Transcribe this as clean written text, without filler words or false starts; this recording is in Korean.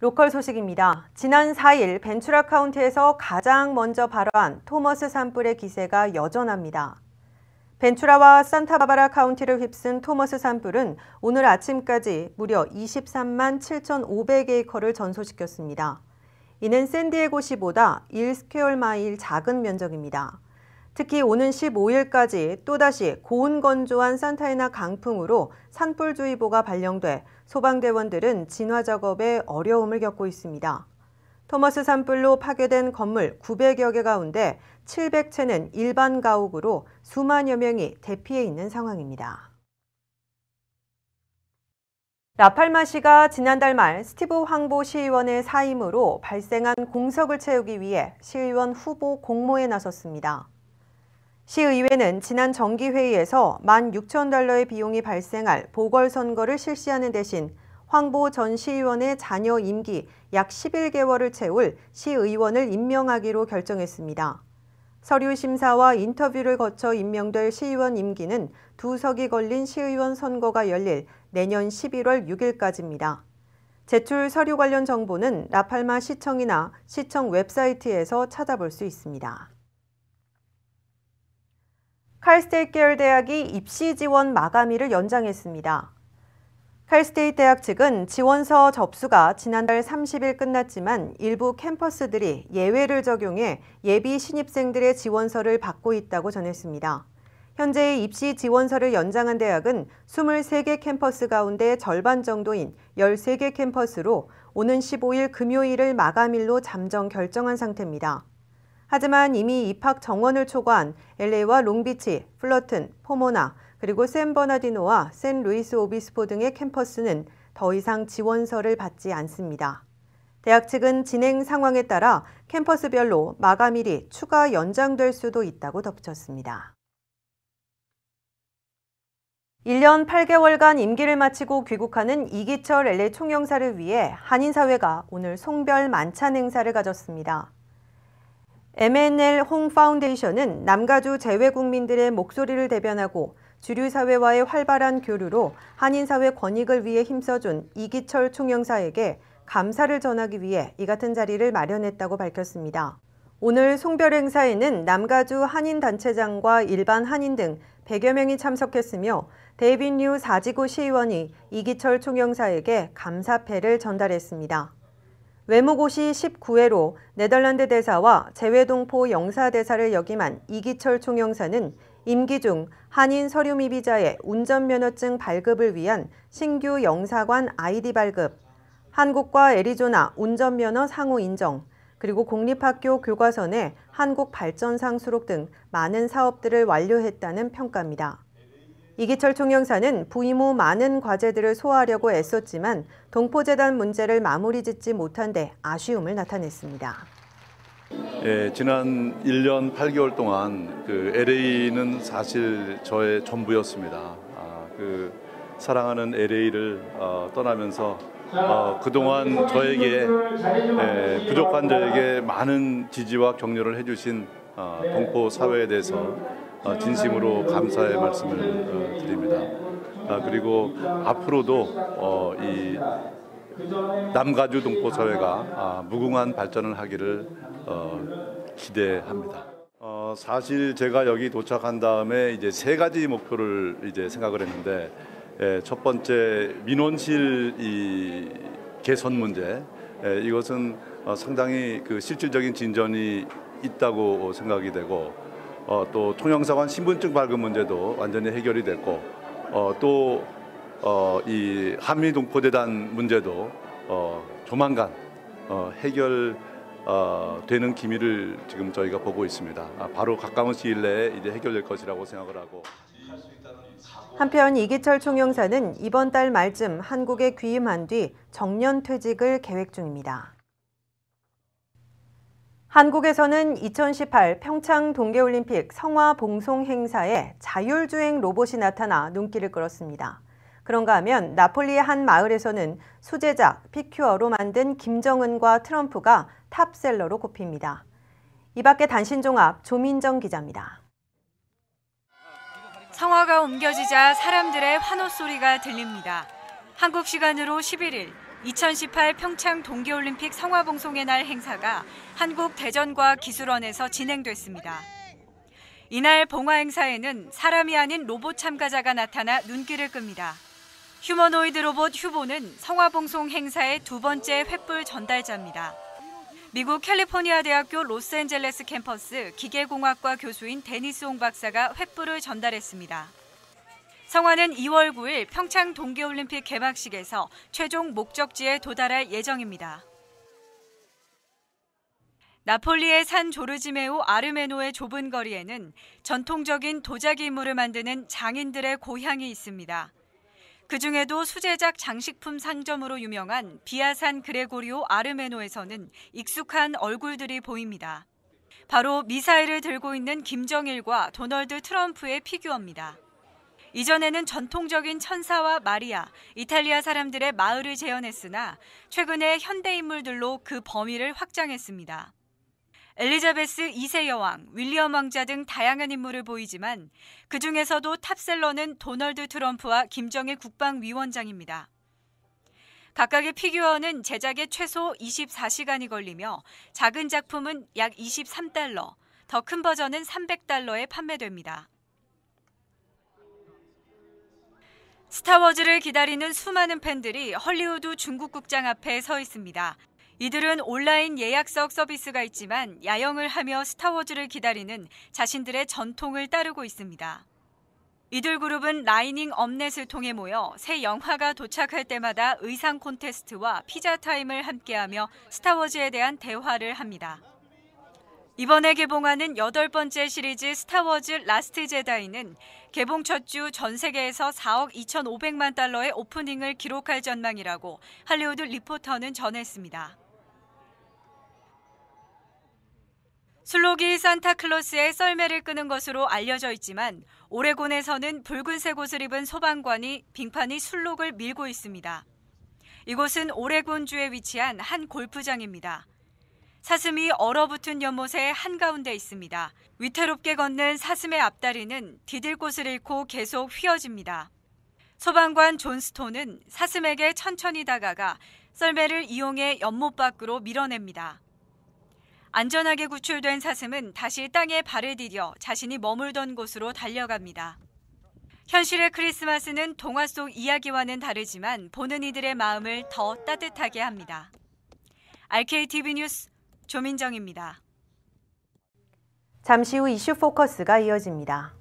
로컬 소식입니다. 지난 4일 벤츄라 카운티에서 가장 먼저 발화한 토머스 산불의 기세가 여전합니다. 벤츄라와 산타바바라 카운티를 휩쓴 토머스 산불은 오늘 아침까지 무려 23만 7,500에이커를 전소시켰습니다. 이는 샌디에고시보다 1스퀘어마일 작은 면적입니다. 특히 오는 15일까지 또다시 고온 건조한 산타애나 강풍으로 산불주의보가 발령돼 소방대원들은 진화 작업에 어려움을 겪고 있습니다. 토머스 산불로 파괴된 건물 900여 개 가운데 700채는 일반 가옥으로 수만여 명이 대피해 있는 상황입니다. 라팔마시가 지난달 말 스티브 황보 시의원의 사임으로 발생한 공석을 채우기 위해 시의원 후보 공모에 나섰습니다. 시의회는 지난 정기회의에서 $16,000의 비용이 발생할 보궐선거를 실시하는 대신 황보 전 시의원의 자녀 임기 약 11개월을 채울 시의원을 임명하기로 결정했습니다. 서류 심사와 인터뷰를 거쳐 임명될 시의원 임기는 2석이 걸린 시의원 선거가 열릴 내년 11월 6일까지입니다. 제출 서류 관련 정보는 라팔마 시청이나 시청 웹사이트에서 찾아볼 수 있습니다. 칼스테이트 계열 대학이 입시 지원 마감일을 연장했습니다. 칼스테이트 대학 측은 지원서 접수가 지난달 30일 끝났지만 일부 캠퍼스들이 예외를 적용해 예비 신입생들의 지원서를 받고 있다고 전했습니다. 현재의 입시 지원서를 연장한 대학은 23개 캠퍼스 가운데 절반 정도인 13개 캠퍼스로 오는 15일 금요일을 마감일로 잠정 결정한 상태입니다. 하지만 이미 입학 정원을 초과한 LA와 롱비치, 플러튼, 포모나, 그리고 샌버나디노와 샌루이스 오비스포 등의 캠퍼스는 더 이상 지원서를 받지 않습니다. 대학 측은 진행 상황에 따라 캠퍼스별로 마감일이 추가 연장될 수도 있다고 덧붙였습니다. 1년 8개월간 임기를 마치고 귀국하는 이기철 LA 총영사를 위해 한인사회가 오늘 송별 만찬 행사를 가졌습니다. M&L 홍 파운데이션은 남가주 재외국민들의 목소리를 대변하고 주류사회와의 활발한 교류로 한인사회 권익을 위해 힘써준 이기철 총영사에게 감사를 전하기 위해 이 같은 자리를 마련했다고 밝혔습니다. 오늘 송별 행사에는 남가주 한인단체장과 일반 한인 등 100여 명이 참석했으며 데이빗 뉴 4지구 시의원이 이기철 총영사에게 감사패를 전달했습니다. 외무고시 19회로 네덜란드 대사와 재외동포 영사대사를 역임한 이기철 총영사는 임기 중 한인 서류 미비자의 운전면허증 발급을 위한 신규 영사관 아이디 발급, 한국과 애리조나 운전면허 상호 인정, 그리고 공립학교 교과서내 한국 발전상 수록 등 많은 사업들을 완료했다는 평가입니다. 이기철 총영사는 부임 후 많은 과제들을 소화하려고 애썼지만 동포재단 문제를 마무리 짓지 못한 데 아쉬움을 나타냈습니다. 지난 1년 8개월 동안 LA는 사실 저의 전부였습니다. 사랑하는 LA를 떠나면서 그동안 저에게 부족한 저에게 많은 지지와 격려를 해주신 동포 사회에 대해서 진심으로 감사의 말씀을 드립니다. 그리고 앞으로도 이 남가주 동포 사회가 무궁한 발전을 하기를 기대합니다. 사실 제가 여기 도착한 다음에 이제 3가지 목표를 이제 생각을 했는데, 첫 번째 민원실 이 개선 문제, 이것은 상당히 실질적인 진전이 있다고 생각이 되고, 또 총영사관 신분증 발급 문제도 완전히 해결이 됐고, 또 이 한미 동포재단 문제도 조만간 해결되는 기미를 지금 저희가 보고 있습니다. 바로 가까운 시일 내에 이제 해결될 것이라고 생각을 하고. 한편 이기철 총영사는 이번 달 말쯤 한국에 귀임한 뒤 정년 퇴직을 계획 중입니다. 한국에서는 2018 평창 동계올림픽 성화 봉송 행사에 자율주행 로봇이 나타나 눈길을 끌었습니다. 그런가 하면 나폴리의 한 마을에서는 수제작 피규어로 만든 김정은과 트럼프가 탑셀러로 꼽힙니다. 이 밖에 단신종합 조민정 기자입니다. 성화가 옮겨지자 사람들의 환호 소리가 들립니다. 한국 시간으로 11일 2018 평창 동계올림픽 성화봉송의 날 행사가 한국 대전과학기술원에서 진행됐습니다. 이날 봉화 행사에는 사람이 아닌 로봇 참가자가 나타나 눈길을 끕니다. 휴머노이드 로봇 휴보는 성화봉송 행사의 두 번째 횃불 전달자입니다. 미국 캘리포니아 대학교 로스앤젤레스 캠퍼스 기계공학과 교수인 데니스 옹 박사가 횃불을 전달했습니다. 성화는 2월 9일 평창 동계올림픽 개막식에서 최종 목적지에 도달할 예정입니다. 나폴리의 산 조르지메오 아르메노의 좁은 거리에는 전통적인 도자기 이물을 만드는 장인들의 고향이 있습니다. 그중에도 수제작 장식품 상점으로 유명한 비아산 그레고리오 아르메노에서는 익숙한 얼굴들이 보입니다. 바로 미사일을 들고 있는 김정일과 도널드 트럼프의 피규어입니다. 이전에는 전통적인 천사와 마리아, 이탈리아 사람들의 마을을 재현했으나 최근에 현대 인물들로 그 범위를 확장했습니다. 엘리자베스 2세 여왕, 윌리엄 왕자 등 다양한 인물을 보이지만 그중에서도 탑셀러는 도널드 트럼프와 김정일 국방위원장입니다. 각각의 피규어는 제작에 최소 24시간이 걸리며 작은 작품은 약 23달러, 더 큰 버전은 300달러에 판매됩니다. 스타워즈를 기다리는 수많은 팬들이 헐리우드 중국 극장 앞에 서 있습니다. 이들은 온라인 예약석 서비스가 있지만 야영을 하며 스타워즈를 기다리는 자신들의 전통을 따르고 있습니다. 이들 그룹은 라이닝 업넷을 통해 모여 새 영화가 도착할 때마다 의상 콘테스트와 피자 타임을 함께하며 스타워즈에 대한 대화를 합니다. 이번에 개봉하는 8번째 시리즈 스타워즈 라스트 제다이는 개봉 첫 주 전 세계에서 4억 2,500만 달러의 오프닝을 기록할 전망이라고 할리우드 리포터는 전했습니다. 술록이 산타클로스의 썰매를 끄는 것으로 알려져 있지만 오레곤에서는 붉은색 옷을 입은 소방관이 빙판이 술록을 밀고 있습니다. 이곳은 오레곤주에 위치한 한 골프장입니다. 사슴이 얼어붙은 연못의 한가운데 있습니다. 위태롭게 걷는 사슴의 앞다리는 디딜 곳을 잃고 계속 휘어집니다. 소방관 존 스톤은 사슴에게 천천히 다가가 썰매를 이용해 연못 밖으로 밀어냅니다. 안전하게 구출된 사슴은 다시 땅에 발을 디뎌 자신이 머물던 곳으로 달려갑니다. 현실의 크리스마스는 동화 속 이야기와는 다르지만 보는 이들의 마음을 더 따뜻하게 합니다. RKTV 뉴스 조민정입니다. 잠시 후 이슈 포커스가 이어집니다.